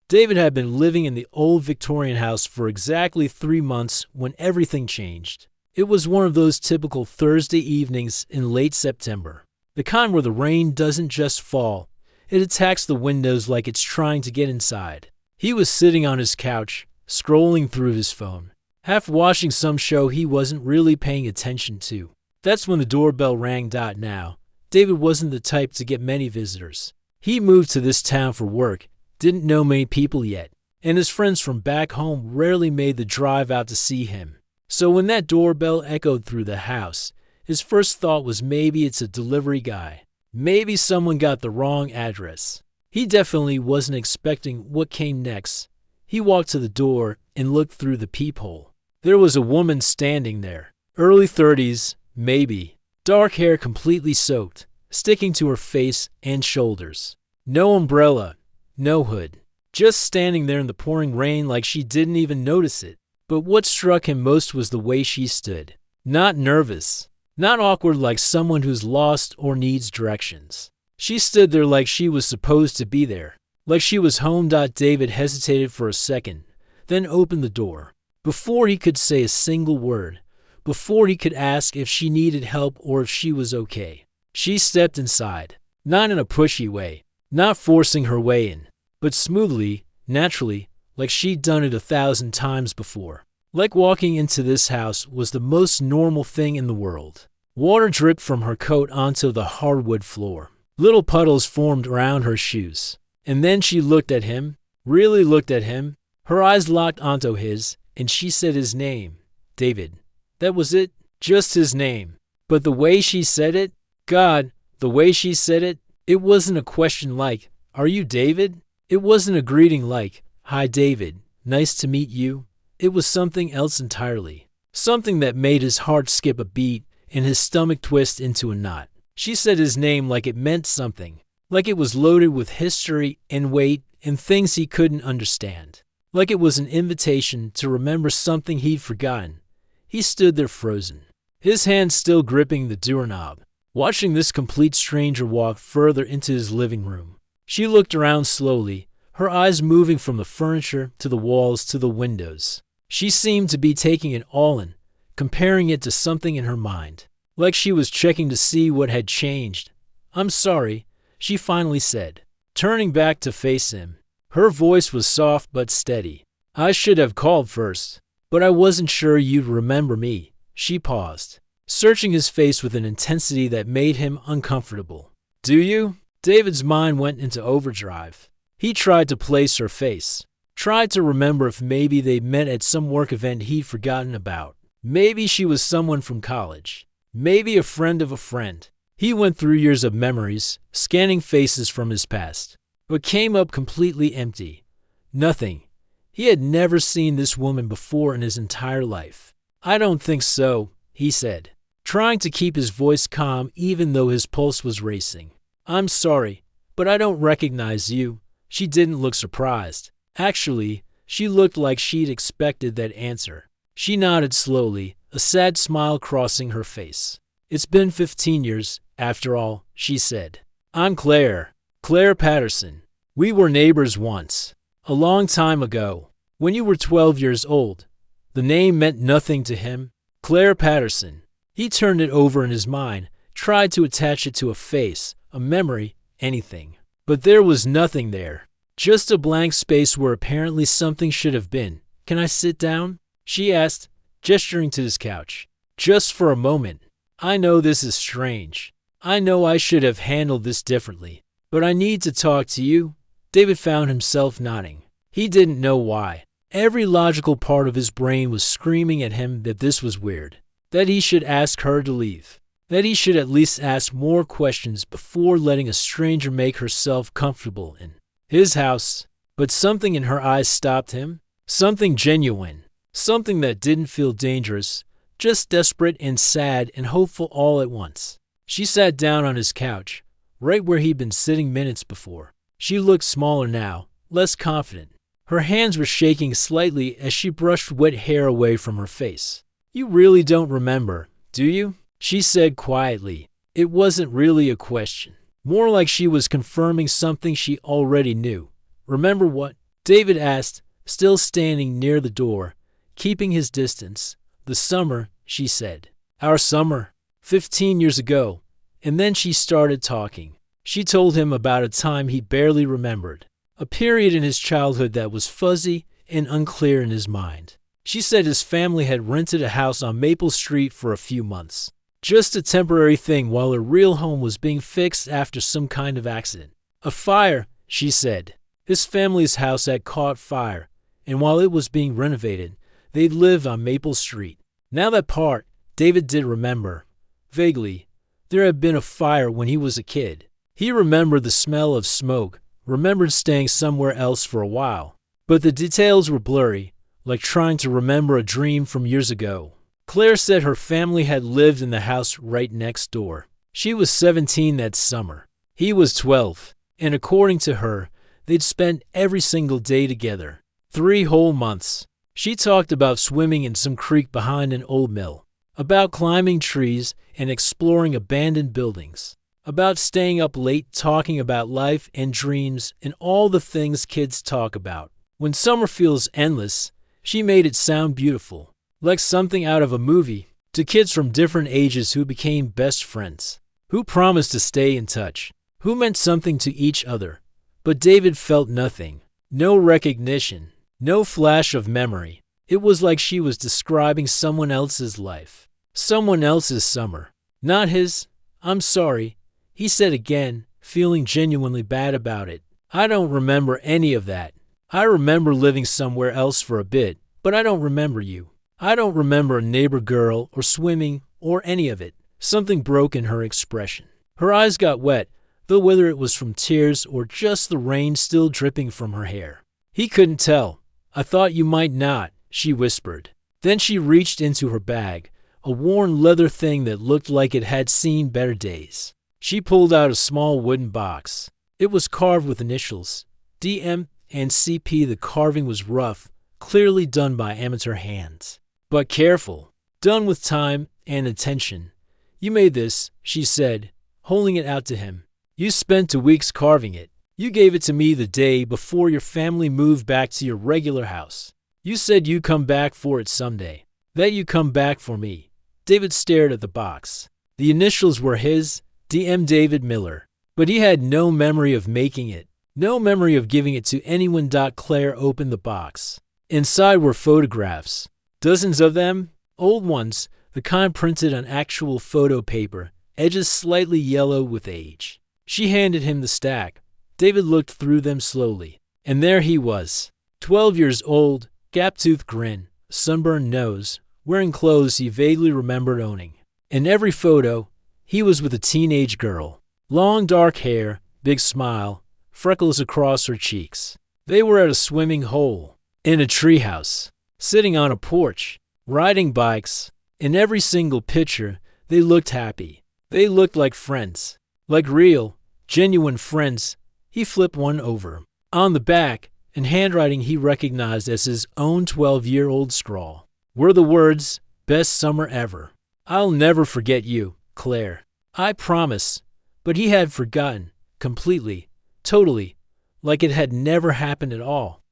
David had been living in the old Victorian house for exactly 3 months when everything changed. It was one of those typical Thursday evenings in late September. The kind where the rain doesn't just fall, it attacks the windows like it's trying to get inside. He was sitting on his couch, scrolling through his phone, half watching some show he wasn't really paying attention to. That's when the doorbell rang. Now, David wasn't the type to get many visitors. He moved to this town for work, didn't know many people yet, and his friends from back home rarely made the drive out to see him. So when that doorbell echoed through the house, his first thought was maybe it's a delivery guy. Maybe someone got the wrong address. He definitely wasn't expecting what came next. He walked to the door and looked through the peephole. There was a woman standing there, early 30s, maybe, dark hair completely soaked, sticking to her face and shoulders. No umbrella, no hood, just standing there in the pouring rain like she didn't even notice it. But what struck him most was the way she stood. Not nervous, not awkward like someone who's lost or needs directions. She stood there like she was supposed to be there, like she was home. David hesitated for a second, then opened the door. Before he could say a single word, before he could ask if she needed help or if she was okay, she stepped inside, not in a pushy way, not forcing her way in, but smoothly, naturally, like she'd done it 1,000 times before. Like walking into this house was the most normal thing in the world. Water dripped from her coat onto the hardwood floor. Little puddles formed around her shoes. And then she looked at him, really looked at him. Her eyes locked onto his, and she said his name, David. That was it, just his name. But the way she said it, God, the way she said it, it wasn't a question like, "Are you David?" It wasn't a greeting like, "Hi David, nice to meet you." It was something else entirely. Something that made his heart skip a beat and his stomach twist into a knot. She said his name like it meant something, like it was loaded with history and weight and things he couldn't understand, like it was an invitation to remember something he'd forgotten. He stood there frozen, his hand still gripping the doorknob, watching this complete stranger walk further into his living room. She looked around slowly, her eyes moving from the furniture to the walls to the windows. She seemed to be taking it all in, comparing it to something in her mind, like she was checking to see what had changed. "I'm sorry," she finally said, turning back to face him. Her voice was soft but steady. "I should have called first, but I wasn't sure you'd remember me." She paused, searching his face with an intensity that made him uncomfortable. "Do you?" David's mind went into overdrive. He tried to place her face, tried to remember if maybe they'd met at some work event he'd forgotten about. Maybe she was someone from college, maybe a friend of a friend. He went through years of memories, scanning faces from his past, but came up completely empty. Nothing. He had never seen this woman before in his entire life. "I don't think so," he said, trying to keep his voice calm even though his pulse was racing. "I'm sorry, but I don't recognize you." She didn't look surprised. Actually, she looked like she'd expected that answer. She nodded slowly, a sad smile crossing her face. "It's been 15 years, after all," she said. "I'm Claire Patterson. We were neighbors once, a long time ago, when you were 12 years old." The name meant nothing to him. Claire Patterson. He turned it over in his mind, tried to attach it to a face, a memory, anything. But there was nothing there. Just a blank space where apparently something should have been. "Can I sit down?" she asked, gesturing to his couch. "Just for a moment. I know this is strange. I know I should have handled this differently. But I need to talk to you." David found himself nodding. He didn't know why. Every logical part of his brain was screaming at him that this was weird, that he should ask her to leave, that he should at least ask more questions before letting a stranger make herself comfortable in his house. But something in her eyes stopped him, something genuine, something that didn't feel dangerous, just desperate and sad and hopeful all at once. She sat down on his couch, right where he'd been sitting minutes before. She looked smaller now, less confident. Her hands were shaking slightly as she brushed wet hair away from her face. "You really don't remember, do you?" she said quietly. It wasn't really a question. More like she was confirming something she already knew. "Remember what?" David asked, still standing near the door, keeping his distance. The summer, she said. Our summer. 15 years ago. And then she started talking. She told him about a time he barely remembered. A period in his childhood that was fuzzy and unclear in his mind. She said his family had rented a house on Maple Street for a few months. Just a temporary thing while her real home was being fixed after some kind of accident. A fire, she said. His family's house had caught fire, and while it was being renovated, they'd lived on Maple Street. Now that part, David did remember. Vaguely, there had been a fire when he was a kid. He remembered the smell of smoke, remembered staying somewhere else for a while. But the details were blurry, like trying to remember a dream from years ago. Claire said her family had lived in the house right next door. She was 17 that summer. He was 12, and according to her, they'd spent every single day together. 3 whole months. She talked about swimming in some creek behind an old mill, about climbing trees and exploring abandoned buildings, about staying up late talking about life and dreams and all the things kids talk about. When summer feels endless, she made it sound beautiful, like something out of a movie, to kids from different ages who became best friends, who promised to stay in touch, who meant something to each other. But David felt nothing, no recognition, no flash of memory. It was like she was describing someone else's life, someone else's summer, not his. I'm sorry, he said again, feeling genuinely bad about it. I don't remember any of that. I remember living somewhere else for a bit, but I don't remember you. I don't remember a neighbor girl or swimming or any of it. Something broke in her expression. Her eyes got wet, though whether it was from tears or just the rain still dripping from her hair. He couldn't tell. I thought you might not, she whispered. Then she reached into her bag, a worn leather thing that looked like it had seen better days. She pulled out a small wooden box. It was carved with initials, DM and CP. The carving was rough, clearly done by amateur hands. But careful, done with time and attention. You made this, she said, holding it out to him. You spent 2 weeks carving it. You gave it to me the day before your family moved back to your regular house. You said you'd come back for it someday. That you'd come back for me. David stared at the box. The initials were his, DM David Miller. But he had no memory of making it. No memory of giving it to anyone. Claire opened the box. Inside were photographs. Dozens of them. Old ones, the kind printed on actual photo paper, edges slightly yellow with age. She handed him the stack. David looked through them slowly. And there he was. 12 years old, gap-toothed grin, sunburned nose, wearing clothes he vaguely remembered owning. In every photo, he was with a teenage girl. Long dark hair, big smile, freckles across her cheeks. They were at a swimming hole, in a treehouse, sitting on a porch, riding bikes. In every single picture, they looked happy. They looked like friends. Like real, genuine friends. He flipped one over. On the back, in handwriting he recognized as his own 12-year-old scrawl, were the words, "Best summer ever. I'll never forget you, Claire. I promise." But he had forgotten, completely, totally, like it had never happened at all.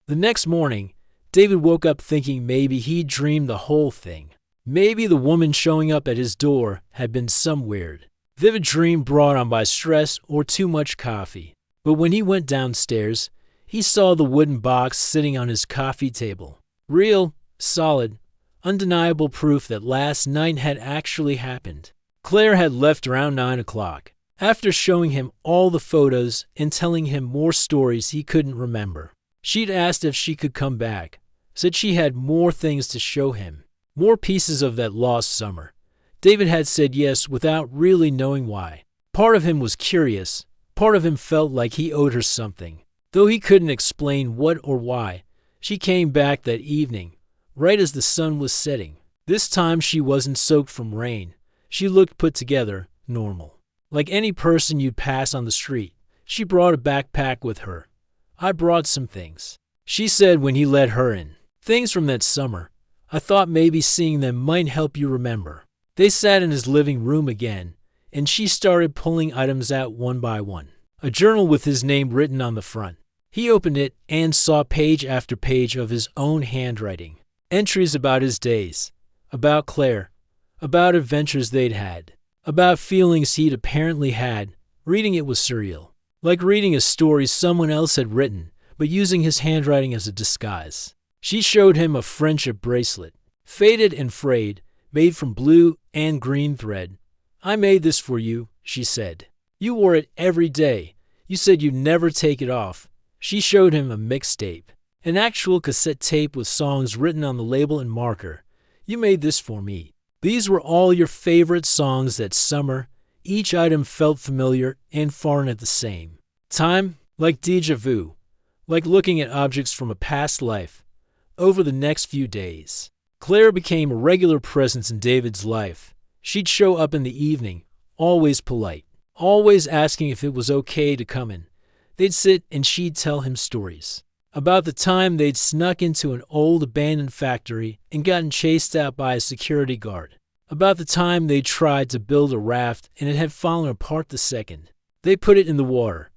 The next morning, David woke up thinking maybe he'd dreamed the whole thing. Maybe the woman showing up at his door had been some weird, vivid dream brought on by stress or too much coffee. But when he went downstairs, he saw the wooden box sitting on his coffee table. Real, solid, undeniable proof that last night had actually happened. Claire had left around 9 o'clock, after showing him all the photos and telling him more stories he couldn't remember. She'd asked if she could come back, said she had more things to show him, more pieces of that lost summer. David had said yes without really knowing why. Part of him was curious. Part of him felt like he owed her something. Though he couldn't explain what or why, she came back that evening, right as the sun was setting. This time she wasn't soaked from rain. She looked put together, normal. Like any person you'd pass on the street. She brought a backpack with her. I brought some things, she said when he let her in. Things from that summer. I thought maybe seeing them might help you remember. They sat in his living room again, and she started pulling items out one by one. A journal with his name written on the front. He opened it and saw page after page of his own handwriting. Entries about his days, about Claire, about adventures they'd had, about feelings he'd apparently had. Reading it was surreal, like reading a story someone else had written, but using his handwriting as a disguise. She showed him a friendship bracelet, faded and frayed, made from blue and green thread. "I made this for you," she said. "You wore it every day. You said you'd never take it off." She showed him a mixtape, an actual cassette tape with songs written on the label in marker. "You made this for me. These were all your favorite songs that summer." Each item felt familiar and foreign at the same time, like déjà vu, like looking at objects from a past life. Over the next few days, Claire became a regular presence in David's life. She'd show up in the evening, always polite, always asking if it was okay to come in. They'd sit and she'd tell him stories about the time they'd snuck into an old abandoned factory and gotten chased out by a security guard, about the time they tried to build a raft and it had fallen apart the second they put it in the water,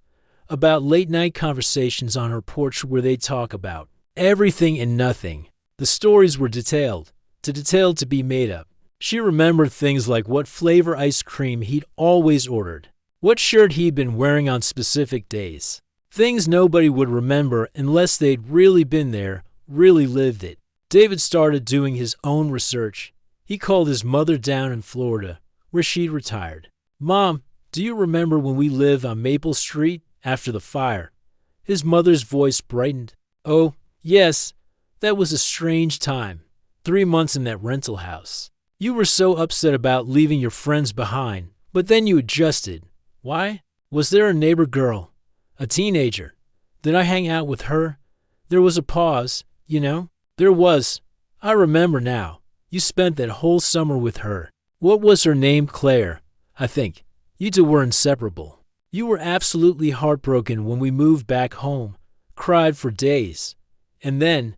about late-night conversations on her porch where they'd talk about everything and nothing. The stories were detailed, too detailed to be made up. She remembered things like what flavor ice cream he'd always ordered, what shirt he'd been wearing on specific days. Things nobody would remember unless they'd really been there, really lived it. David started doing his own research. He called his mother down in Florida, where she'd retired. "Mom, do you remember when we lived on Maple Street after the fire?" His mother's voice brightened. "Oh, yes, that was a strange time. 3 months in that rental house. You were so upset about leaving your friends behind, but then you adjusted. Why? Was there a neighbor girl? A teenager? Did I hang out with her? There was a pause, you know?" "There was. I remember now. You spent that whole summer with her. What was her name? Claire, I think. You two were inseparable. You were absolutely heartbroken when we moved back home. Cried for days. And then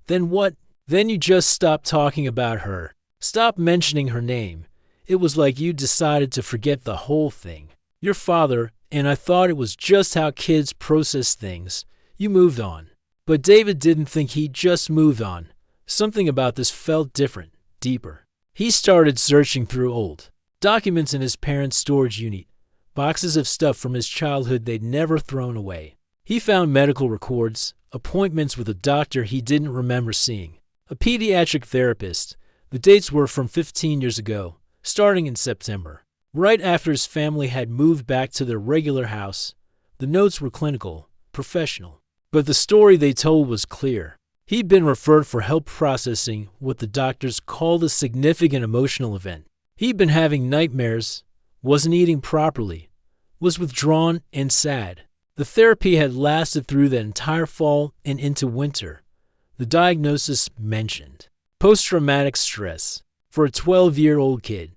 what? Then you just stopped talking about her. Stopped mentioning her name. It was like you decided to forget the whole thing. Your father, and I thought it was just how kids process things. You moved on." But David didn't think he'd just moved on. Something about this felt different, deeper. He started searching through old documents in his parents' storage unit, boxes of stuff from his childhood they'd never thrown away. He found medical records, appointments with a doctor he didn't remember seeing, a pediatric therapist. The dates were from 15 years ago, starting in September, right after his family had moved back to their regular house. The notes were clinical, professional, but the story they told was clear. He'd been referred for help processing what the doctors called a significant emotional event. He'd been having nightmares, wasn't eating properly, was withdrawn and sad. The therapy had lasted through the entire fall and into winter. The diagnosis mentioned post-traumatic stress for a 12-year-old kid.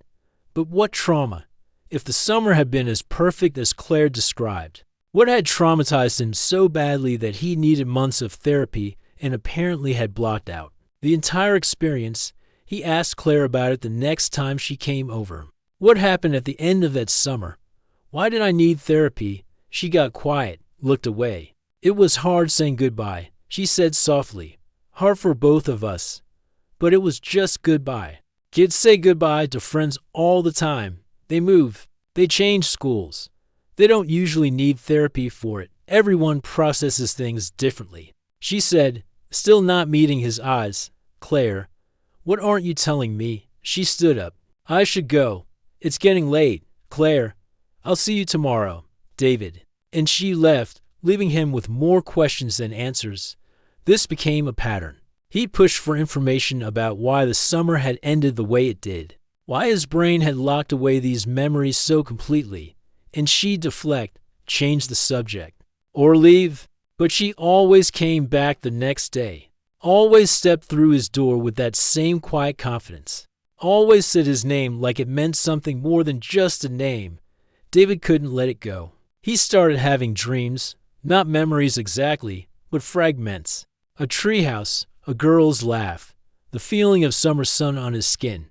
But what trauma? If the summer had been as perfect as Claire described, what had traumatized him so badly that he needed months of therapy and apparently had blocked out the entire experience? He asked Claire about it the next time she came over. "What happened at the end of that summer? Why did I need therapy?" She got quiet, looked away. "It was hard saying goodbye," she said softly. "Hard for both of us. But it was just goodbye. Kids say goodbye to friends all the time. They move. They change schools. They don't usually need therapy for it. Everyone processes things differently." She said, still not meeting his eyes. "Claire, what aren't you telling me?" She stood up. "I should go. It's getting late. Claire, I'll see you tomorrow, David." And she left, leaving him with more questions than answers. This became a pattern. He pushed for information about why the summer had ended the way it did, why his brain had locked away these memories so completely, and she'd deflect, change the subject, or leave. But she always came back the next day, always stepped through his door with that same quiet confidence, always said his name like it meant something more than just a name. David couldn't let it go. He started having dreams, not memories exactly, but fragments. A treehouse, a girl's laugh, the feeling of summer sun on his skin,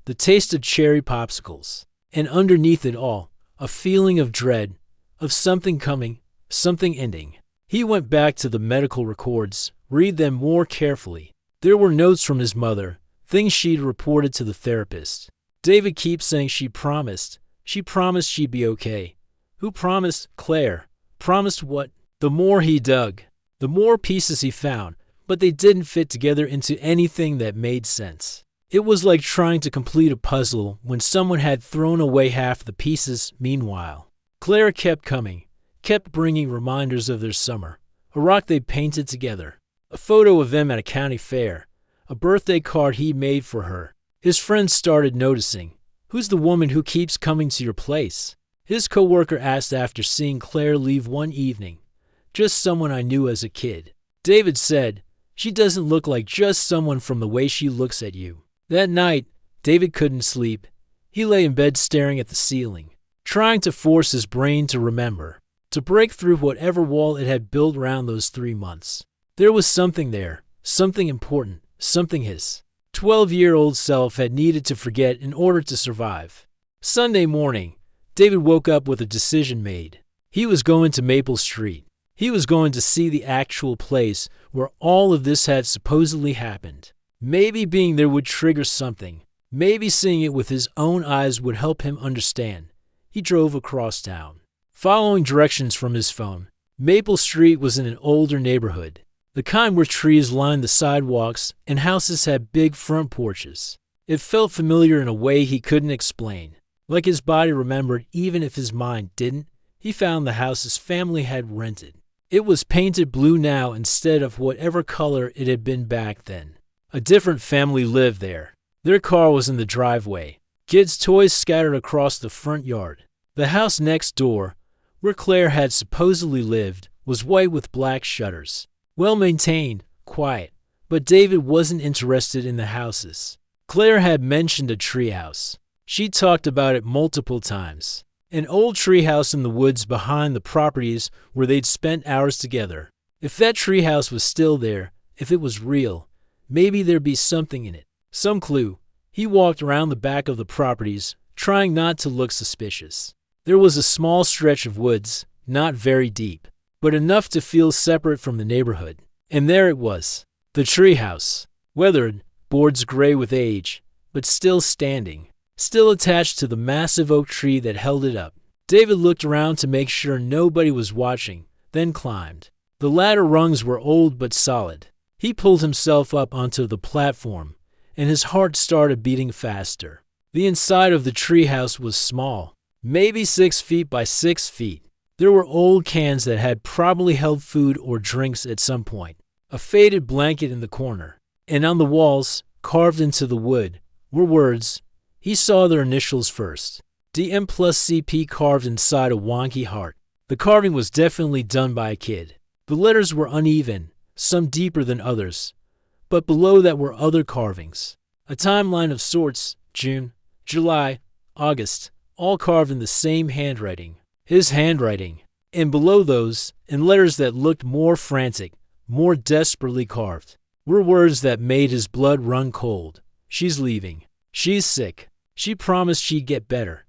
the taste of cherry popsicles, and underneath it all, a feeling of dread, of something coming, something ending. He went back to the medical records, read them more carefully. There were notes from his mother, things she'd reported to the therapist. David keeps saying she promised she'd be okay. Who promised? Claire. Promised what? The more he dug, the more pieces he found, but they didn't fit together into anything that made sense. It was like trying to complete a puzzle when someone had thrown away half the pieces. Meanwhile, Claire kept coming, kept bringing reminders of their summer, a rock they painted together, a photo of them at a county fair, a birthday card he made for her. His friends started noticing. Who's the woman who keeps coming to your place? His coworker asked after seeing Claire leave one evening. Just someone I knew as a kid. David said, she doesn't look like just someone from the way she looks at you. That night, David couldn't sleep. He lay in bed staring at the ceiling, trying to force his brain to remember, to break through whatever wall it had built around those 3 months. There was something there, something important, something his 12-year-old self had needed to forget in order to survive. Sunday morning, David woke up with a decision made. He was going to Maple Street. He was going to see the actual place where all of this had supposedly happened. Maybe being there would trigger something. Maybe seeing it with his own eyes would help him understand. He drove across town, following directions from his phone. Maple Street was in an older neighborhood, the kind where trees lined the sidewalks and houses had big front porches. It felt familiar in a way he couldn't explain, like his body remembered even if his mind didn't. He found the house his family had rented. It was painted blue now instead of whatever color it had been back then. A different family lived there. Their car was in the driveway, kids' toys scattered across the front yard. The house next door, where Claire had supposedly lived, was white with black shutters. Well-maintained, quiet, but David wasn't interested in the houses. Claire had mentioned a treehouse. She talked about it multiple times. An old treehouse in the woods behind the properties where they'd spent hours together. If that treehouse was still there, if it was real, maybe there'd be something in it, some clue. He walked around the back of the properties, trying not to look suspicious. There was a small stretch of woods, not very deep, but enough to feel separate from the neighborhood. And there it was, the treehouse, weathered, boards gray with age, but still standing, still attached to the massive oak tree that held it up. David looked around to make sure nobody was watching, then climbed. The ladder rungs were old but solid. He pulled himself up onto the platform, and his heart started beating faster. The inside of the treehouse was small, maybe 6 feet by 6 feet. There were old cans that had probably held food or drinks at some point, a faded blanket in the corner, and on the walls, carved into the wood, were words. He saw their initials first, DM plus CP carved inside a wonky heart. The carving was definitely done by a kid. The letters were uneven, some deeper than others, but below that were other carvings. A timeline of sorts, June, July, August, all carved in the same handwriting. His handwriting. And below those, in letters that looked more frantic, more desperately carved, were words that made his blood run cold. She's leaving. She's sick. She promised she'd get better.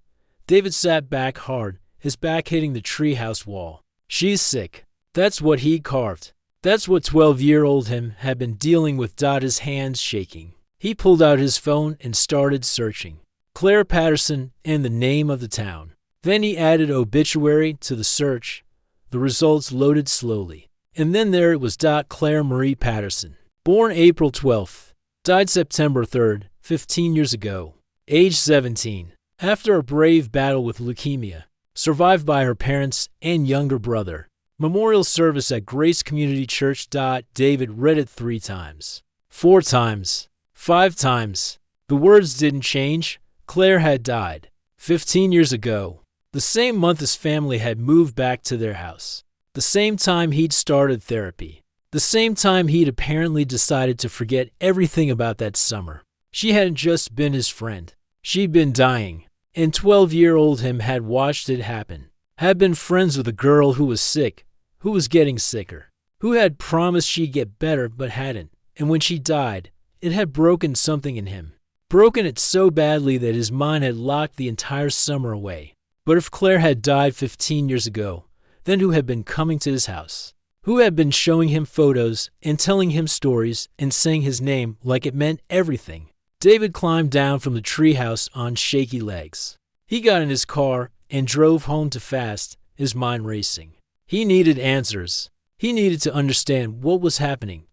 David sat back hard, his back hitting the treehouse wall. She's sick. That's what he carved. That's what 12-year-old him had been dealing with. His hands shaking. He pulled out his phone and started searching. Claire Patterson and the name of the town. Then he added obituary to the search. The results loaded slowly. And then there it was. Claire Marie Patterson. Born April 12th. Died September 3rd, 15 years ago. Age 17. After a brave battle with leukemia. Survived by her parents and younger brother. Memorial service at Grace Community Church. David read it 3 times. 4 times. 5 times. The words didn't change. Claire had died 15 years ago. The same month his family had moved back to their house. The same time he'd started therapy. The same time he'd apparently decided to forget everything about that summer. She hadn't just been his friend. She'd been dying. And 12-year-old him had watched it happen. Had been friends with a girl who was sick, who was getting sicker, who had promised she'd get better but hadn't. And when she died, it had broken something in him. Broken it so badly that his mind had locked the entire summer away. But if Claire had died 15 years ago, then who had been coming to his house? who had been showing him photos and telling him stories and saying his name like it meant everything. David climbed down from the treehouse on shaky legs. He got in his car and drove home too fast, his mind racing. He needed answers. He needed to understand what was happening.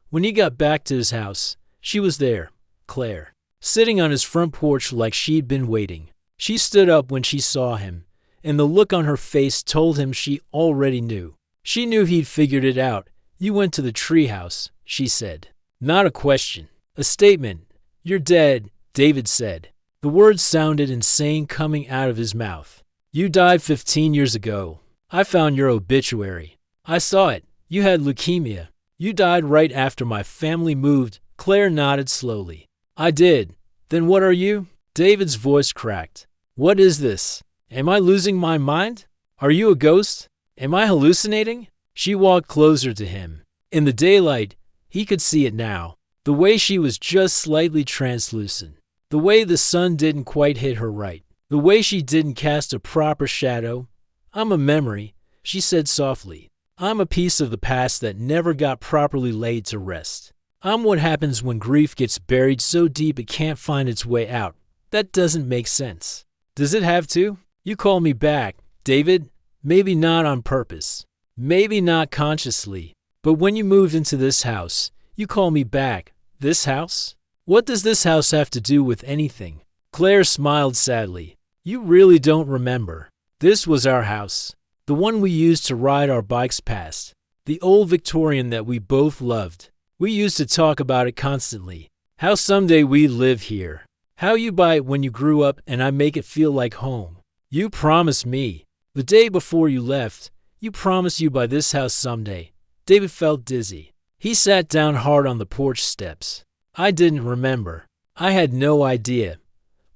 When he got back to his house, she was there, Claire, sitting on his front porch like she'd been waiting. She stood up when she saw him, and the look on her face told him she already knew. She knew he'd figured it out. "You went to the treehouse," she said. Not a question, a statement. "You're dead," David said. The words sounded insane coming out of his mouth. "You died 15 years ago. I found your obituary. I saw it. You had leukemia. You died right after my family moved." Claire nodded slowly. "I did. Then what are you?" David's voice cracked. "What is this? Am I losing my mind? Are you a ghost? Am I hallucinating?" She walked closer to him. In the daylight, he could see it now. The way she was just slightly translucent. The way the sun didn't quite hit her right. The way she didn't cast a proper shadow. "I'm a memory," she said softly. "I'm a piece of the past that never got properly laid to rest. I'm what happens when grief gets buried so deep it can't find its way out. That doesn't make sense. Does it have to? You call me back, David. Maybe not on purpose. Maybe not consciously. But when you moved into this house, you call me back. This house? What does this house have to do with anything?" Claire smiled sadly. "You really don't remember. This was our house. The one we used to ride our bikes past. The old Victorian that we both loved. We used to talk about it constantly. How someday we'd live here. How you buy it when you grew up and I make it feel like home. You promised me. The day before you left, you promised you buy this house someday." David felt dizzy. He sat down hard on the porch steps. "I didn't remember. I had no idea.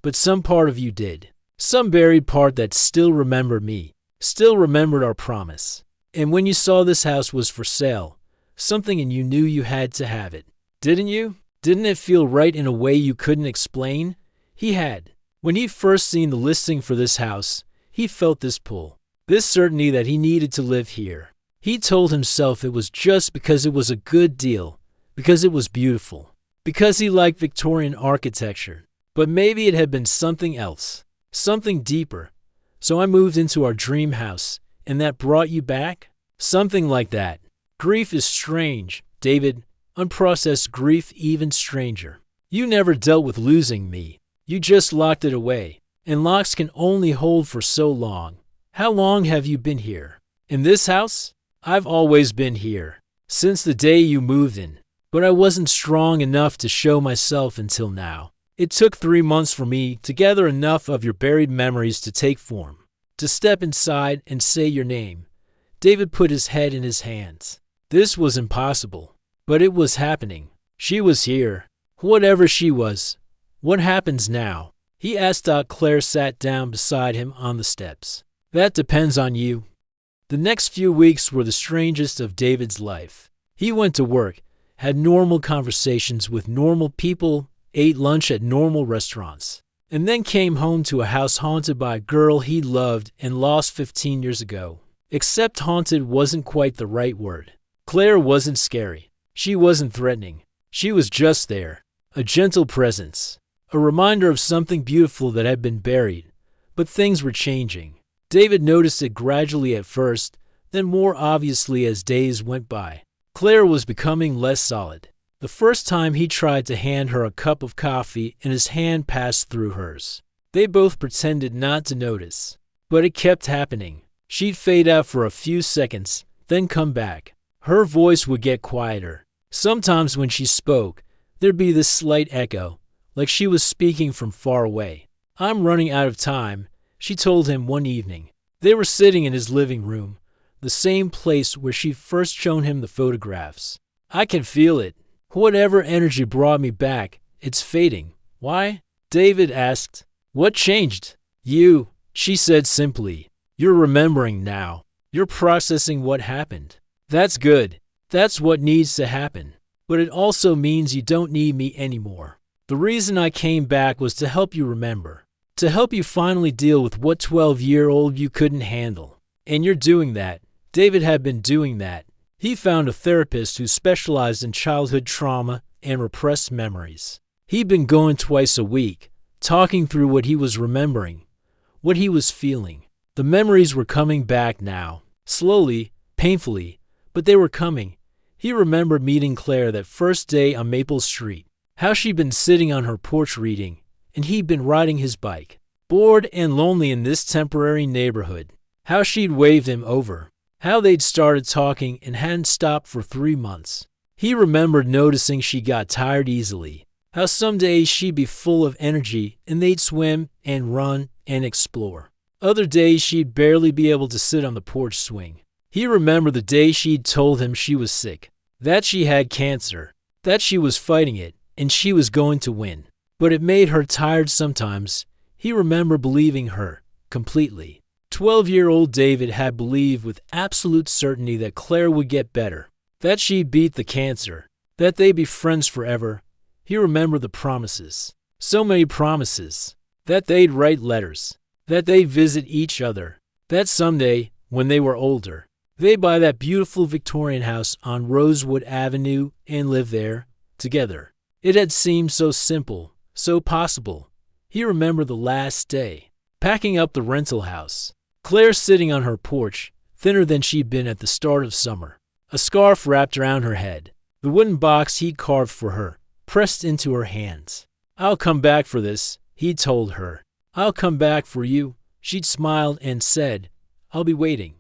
But some part of you did. Some buried part that still remembered me. Still remembered our promise. And when you saw this house was for sale, something in you knew you had to have it. Didn't you? Didn't it feel right in a way you couldn't explain?" He had. When he'd first seen the listing for this house, he felt this pull. This certainty that he needed to live here. He told himself it was just because it was a good deal, because it was beautiful, because he liked Victorian architecture. But maybe it had been something else, something deeper. "So I moved into our dream house, and that brought you back?" Something like that. Grief is strange, David. Unprocessed grief even stranger. You never dealt with losing me. You just locked it away. And locks can only hold for so long. How long have you been here? In this house? I've always been here. Since the day you moved in. But I wasn't strong enough to show myself until now. It took 3 months for me to gather enough of your buried memories to take form. To step inside and say your name. David put his head in his hands. This was impossible. But it was happening. She was here. Whatever she was. What happens now? He asked. Claire sat down beside him on the steps. That depends on you. The next few weeks were the strangest of David's life. He went to work, had normal conversations with normal people, ate lunch at normal restaurants, and then came home to a house haunted by a girl he loved and lost 15 years ago. Except haunted wasn't quite the right word. Claire wasn't scary. She wasn't threatening. She was just there. A gentle presence. A reminder of something beautiful that had been buried. But things were changing. David noticed it gradually at first, then more obviously as days went by. Claire was becoming less solid. The first time he tried to hand her a cup of coffee and his hand passed through hers. They both pretended not to notice. But it kept happening. She'd fade out for a few seconds, then come back. Her voice would get quieter. Sometimes when she spoke, there'd be this slight echo, like she was speaking from far away. "I'm running out of time," she told him one evening. They were sitting in his living room, the same place where she'd first shown him the photographs. "I can feel it. Whatever energy brought me back, it's fading." "Why?" David asked. "What changed?" "You," she said simply. "You're remembering now. You're processing what happened. That's good. That's what needs to happen. But it also means you don't need me anymore. The reason I came back was to help you remember. To help you finally deal with what 12-year-old you couldn't handle. And you're doing that." David had been doing that. He found a therapist who specialized in childhood trauma and repressed memories. He'd been going twice a week, talking through what he was remembering, what he was feeling. The memories were coming back now, slowly, painfully, but they were coming. He remembered meeting Claire that first day on Maple Street, how she'd been sitting on her porch reading, and he'd been riding his bike, bored and lonely in this temporary neighborhood. How she'd waved him over, how they'd started talking and hadn't stopped for 3 months. He remembered noticing she got tired easily, how some days she'd be full of energy and they'd swim and run and explore. Other days she'd barely be able to sit on the porch swing. He remembered the day she'd told him she was sick, that she had cancer, that she was fighting it, and she was going to win. But it made her tired sometimes. He remembered believing her, completely. 12-year-old David had believed with absolute certainty that Claire would get better, that she'd beat the cancer, that they'd be friends forever. He remembered the promises, so many promises, that they'd write letters, that they'd visit each other, that someday, when they were older, they'd buy that beautiful Victorian house on Rosewood Avenue and live there, together. It had seemed so simple, so possible. He remembered the last day, packing up the rental house, Claire sitting on her porch, thinner than she'd been at the start of summer, a scarf wrapped around her head, the wooden box he'd carved for her, pressed into her hands. "I'll come back for this," he'd told her. "I'll come back for you." She'd smiled and said, "I'll be waiting."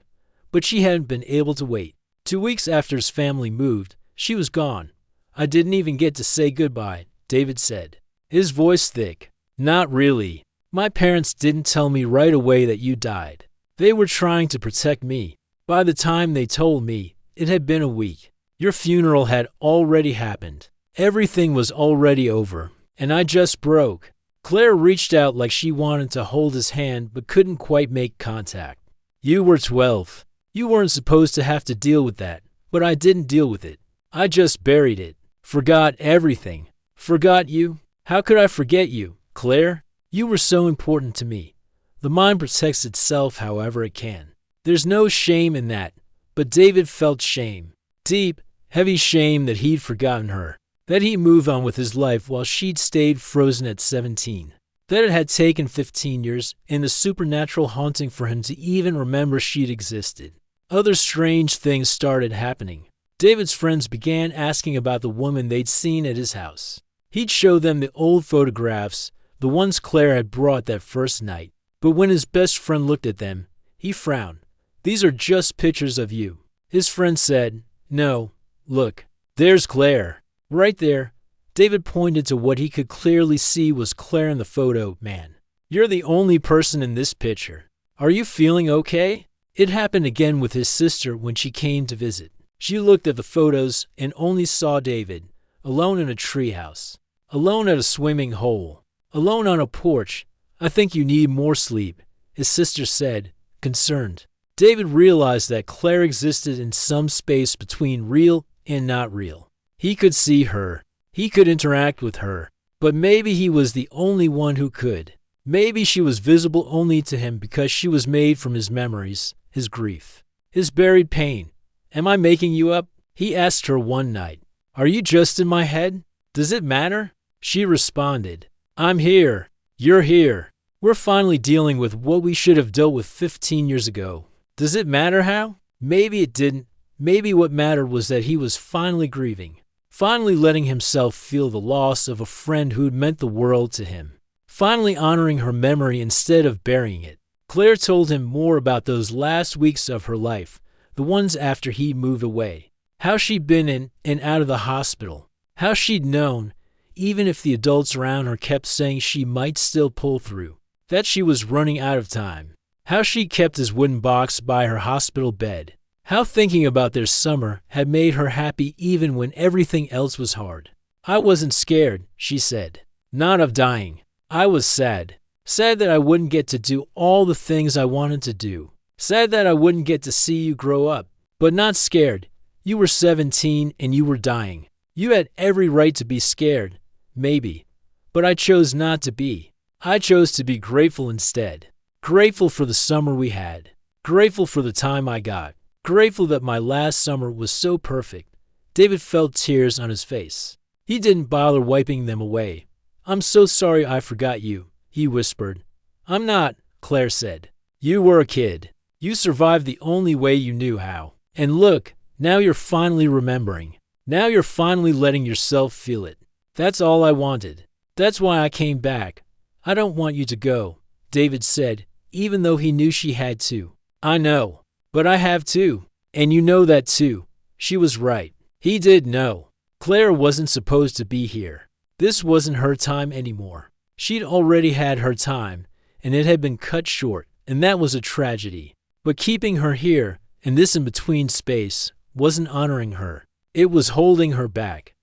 But she hadn't been able to wait. 2 weeks after his family moved, she was gone. "I didn't even get to say goodbye," David said, his voice thick. "Not really. My parents didn't tell me right away that you died. They were trying to protect me. By the time they told me, it had been a week. Your funeral had already happened. Everything was already over, and I just broke." Claire reached out like she wanted to hold his hand but couldn't quite make contact. "You were 12. You weren't supposed to have to deal with that, but I didn't deal with it. I just buried it. Forgot everything. Forgot you. How could I forget you, Claire? You were so important to me. The mind protects itself however it can. There's no shame in that." But David felt shame. Deep, heavy shame that he'd forgotten her, that he'd moved on with his life while she'd stayed frozen at 17, that it had taken 15 years and the supernatural haunting for him to even remember she'd existed. Other strange things started happening. David's friends began asking about the woman they'd seen at his house. He'd show them the old photographs, the ones Claire had brought that first night. But when his best friend looked at them, he frowned. "These are just pictures of you." His friend said, "No, look, there's Claire. Right there." David pointed to what he could clearly see was Claire in the photo. "Man, you're the only person in this picture. Are you feeling okay?" It happened again with his sister when she came to visit. She looked at the photos and only saw David, alone in a treehouse, alone at a swimming hole, alone on a porch. "I think you need more sleep," his sister said, concerned. David realized that Claire existed in some space between real and not real. He could see her. He could interact with her. But maybe he was the only one who could. Maybe she was visible only to him because she was made from his memories, his grief, his buried pain. "Am I making you up?" he asked her one night. "Are you just in my head? Does it matter?" She responded, "I'm here. You're here. We're finally dealing with what we should have dealt with 15 years ago. Does it matter how?" Maybe it didn't. Maybe what mattered was that he was finally grieving, finally letting himself feel the loss of a friend who'd meant the world to him, finally honoring her memory instead of burying it. Claire told him more about those last weeks of her life, the ones after he'd moved away, how she'd been in and out of the hospital, how she'd known, even if the adults around her kept saying she might still pull through, that she was running out of time, how she kept his wooden box by her hospital bed, how thinking about their summer had made her happy even when everything else was hard. "I wasn't scared," she said. "Not of dying. I was sad. Sad that I wouldn't get to do all the things I wanted to do. Sad that I wouldn't get to see you grow up. But not scared. You were 17 and you were dying. You had every right to be scared. Maybe. But I chose not to be. I chose to be grateful instead. Grateful for the summer we had. Grateful for the time I got. Grateful that my last summer was so perfect. David felt tears on his face. He didn't bother wiping them away. I'm so sorry I forgot you, he whispered. I'm not, Claire said. You were a kid. You survived the only way you knew how. And look, now you're finally remembering. Now you're finally letting yourself feel it. That's all I wanted. That's why I came back. I don't want you to go, David said, even though he knew she had to. I know, but I have too. And you know that too. She was right. He did know. Claire wasn't supposed to be here. This wasn't her time anymore. She'd already had her time, and it had been cut short, and that was a tragedy. But keeping her here, in this in-between space, wasn't honoring her. It was holding her back.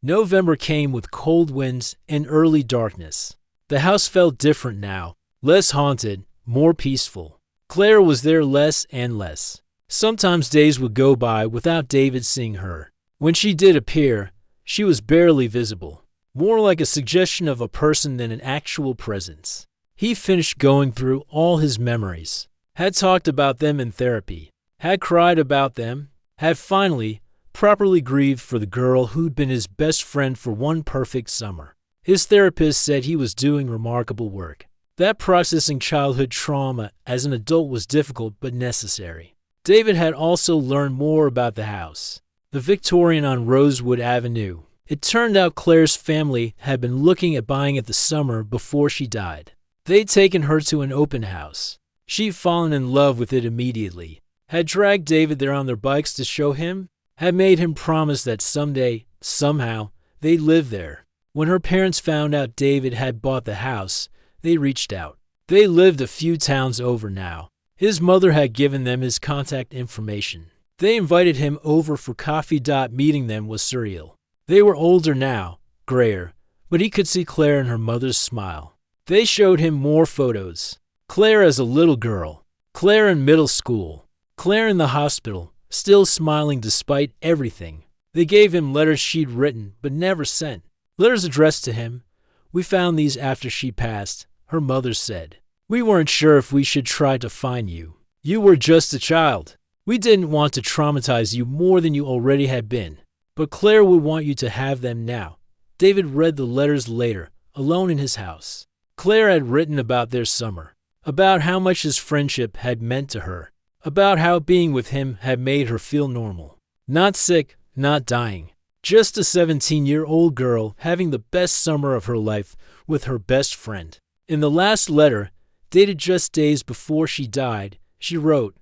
November came with cold winds and early darkness. The house felt different now, less haunted, more peaceful. Claire was there less and less. Sometimes days would go by without David seeing her. When she did appear, she was barely visible, more like a suggestion of a person than an actual presence. He finished going through all his memories, had talked about them in therapy, had cried about them, had finally properly grieved for the girl who'd been his best friend for one perfect summer. His therapist said he was doing remarkable work, that processing childhood trauma as an adult was difficult but necessary. David had also learned more about the house, the Victorian on Rosewood Avenue. It turned out Claire's family had been looking at buying it the summer before she died. They'd taken her to an open house. She'd fallen in love with it immediately, had dragged David there on their bikes to show him, had made him promise that someday, somehow, they'd live there. When her parents found out David had bought the house, they reached out. They lived a few towns over now. His mother had given them his contact information. They invited him over for coffee. Meeting them was surreal. They were older now, grayer, but he could see Claire and her mother's smile. They showed him more photos. Claire as a little girl, Claire in middle school, Claire in the hospital, still smiling despite everything. They gave him letters she'd written but never sent. Letters addressed to him. We found these after she passed, her mother said. We weren't sure if we should try to find you. You were just a child. We didn't want to traumatize you more than you already had been. But Claire would want you to have them now. David read the letters later, alone in his house. Claire had written about their summer, about how much his friendship had meant to her, about how being with him had made her feel normal. Not sick, not dying. Just a 17-year-old girl having the best summer of her life with her best friend. In the last letter, dated just days before she died, she wrote,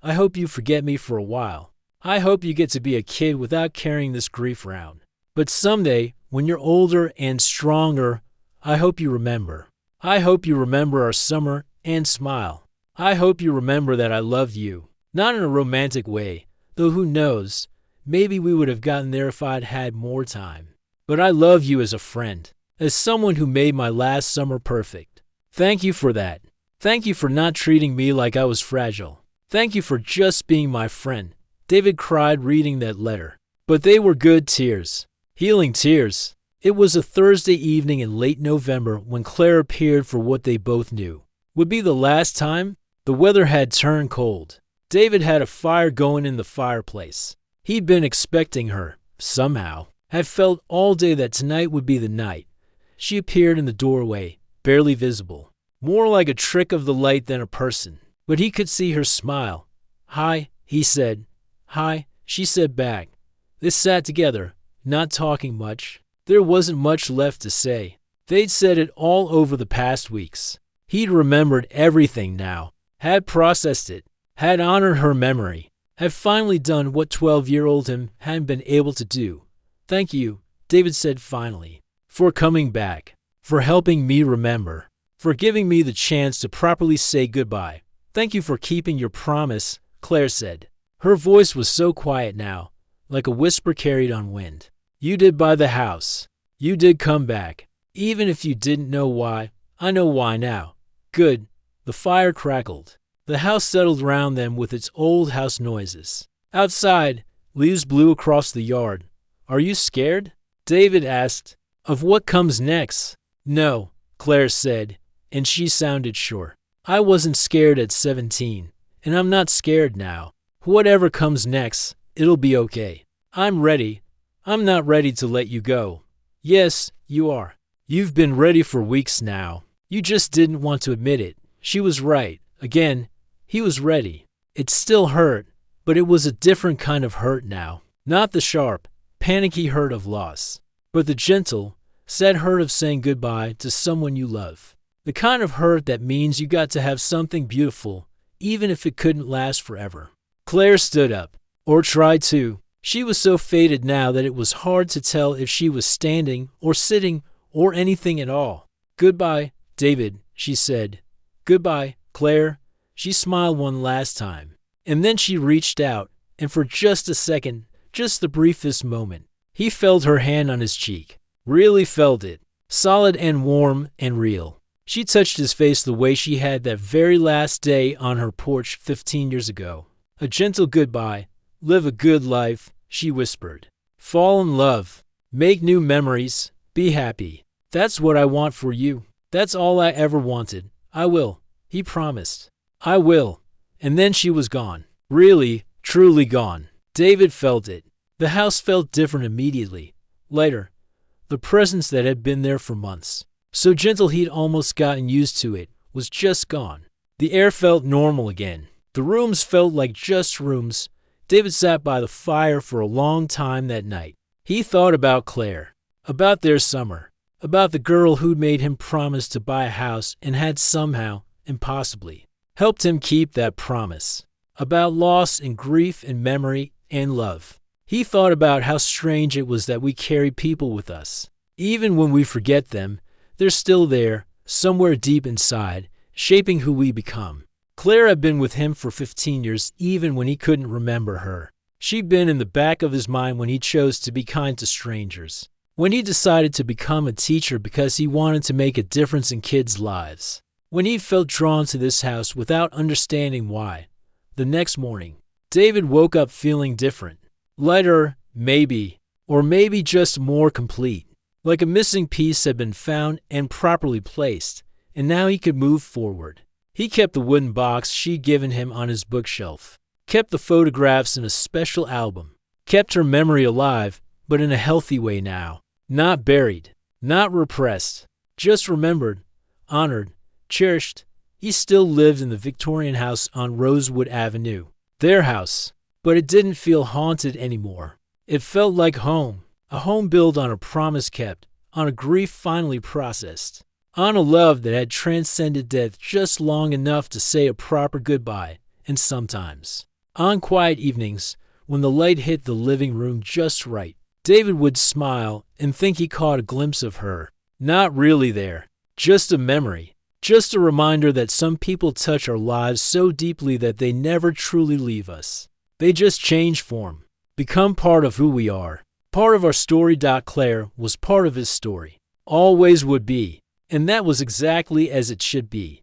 I hope you forget me for a while. I hope you get to be a kid without carrying this grief around. But someday, when you're older and stronger, I hope you remember. I hope you remember our summer and smile. I hope you remember that I loved you. Not in a romantic way, though who knows, maybe we would have gotten there if I'd had more time. But I love you as a friend, as someone who made my last summer perfect. Thank you for that. Thank you for not treating me like I was fragile. Thank you for just being my friend. David cried reading that letter. But they were good tears. Healing tears. It was a Thursday evening in late November when Claire appeared for what they both knew would be the last time. The weather had turned cold. David had a fire going in the fireplace. He'd been expecting her, somehow, had felt all day that tonight would be the night. She appeared in the doorway, barely visible, more like a trick of the light than a person. But he could see her smile. Hi, he said. Hi, she said back. They sat together, not talking much. There wasn't much left to say. They'd said it all over the past weeks. He'd remembered everything now, had processed it, had honored her memory, had finally done what 12-year-old him hadn't been able to do. Thank you, David said finally, for coming back, for helping me remember, for giving me the chance to properly say goodbye. Thank you for keeping your promise, Claire said. Her voice was so quiet now, like a whisper carried on wind. You did buy the house. You did come back. Even if you didn't know why, I know why now. Good. The fire crackled. The house settled round them with its old house noises. Outside, leaves blew across the yard. Are you scared? David asked. Of what comes next? No, Claire said, and she sounded sure. I wasn't scared at 17, and I'm not scared now. Whatever comes next, it'll be okay. I'm ready. I'm not ready to let you go. Yes, you are. You've been ready for weeks now. You just didn't want to admit it. She was right. Again, he was ready. It still hurt, but it was a different kind of hurt now. Not the sharp, panicky hurt of loss, but the gentle, sad hurt of saying goodbye to someone you love. The kind of hurt that means you got to have something beautiful, even if it couldn't last forever. Claire stood up, or tried to. She was so faded now that it was hard to tell if she was standing or sitting or anything at all. Goodbye, David, she said. Goodbye, Claire. She smiled one last time. And then she reached out, and for just a second, just the briefest moment, he felt her hand on his cheek. Really felt it. Solid and warm and real. She touched his face the way she had that very last day on her porch 15 years ago. A gentle goodbye. Live a good life, she whispered. Fall in love. Make new memories. Be happy. That's what I want for you. That's all I ever wanted. I will, he promised. I will. And then she was gone. Really, truly gone. David felt it. The house felt different immediately. Lighter. The presence that had been there for months, so gentle he'd almost gotten used to it, was just gone. The air felt normal again. The rooms felt like just rooms. David sat by the fire for a long time that night. He thought about Claire, about their summer, about the girl who'd made him promise to buy a house and had somehow, impossibly, helped him keep that promise, about loss and grief and memory and love. He thought about how strange it was that we carry people with us. Even when we forget them, they're still there, somewhere deep inside, shaping who we become. Claire had been with him for 15 years even when he couldn't remember her. She'd been in the back of his mind when he chose to be kind to strangers, when he decided to become a teacher because he wanted to make a difference in kids' lives, when he felt drawn to this house without understanding why. The next morning, David woke up feeling different. Lighter, maybe, or maybe just more complete. Like a missing piece had been found and properly placed, and now he could move forward. He kept the wooden box she'd given him on his bookshelf, kept the photographs in a special album, kept her memory alive, but in a healthy way now. Not buried, not repressed, just remembered, honored, cherished. He still lived in the Victorian house on Rosewood Avenue. Their house. But it didn't feel haunted anymore. It felt like home, a home built on a promise kept, on a grief finally processed, on a love that had transcended death just long enough to say a proper goodbye, and sometimes, on quiet evenings, when the light hit the living room just right, David would smile and think he caught a glimpse of her. Not really there, just a memory, just a reminder that some people touch our lives so deeply that they never truly leave us. They just change form, become part of who we are. Part of our story. Claire was part of his story. Always would be. And that was exactly as it should be.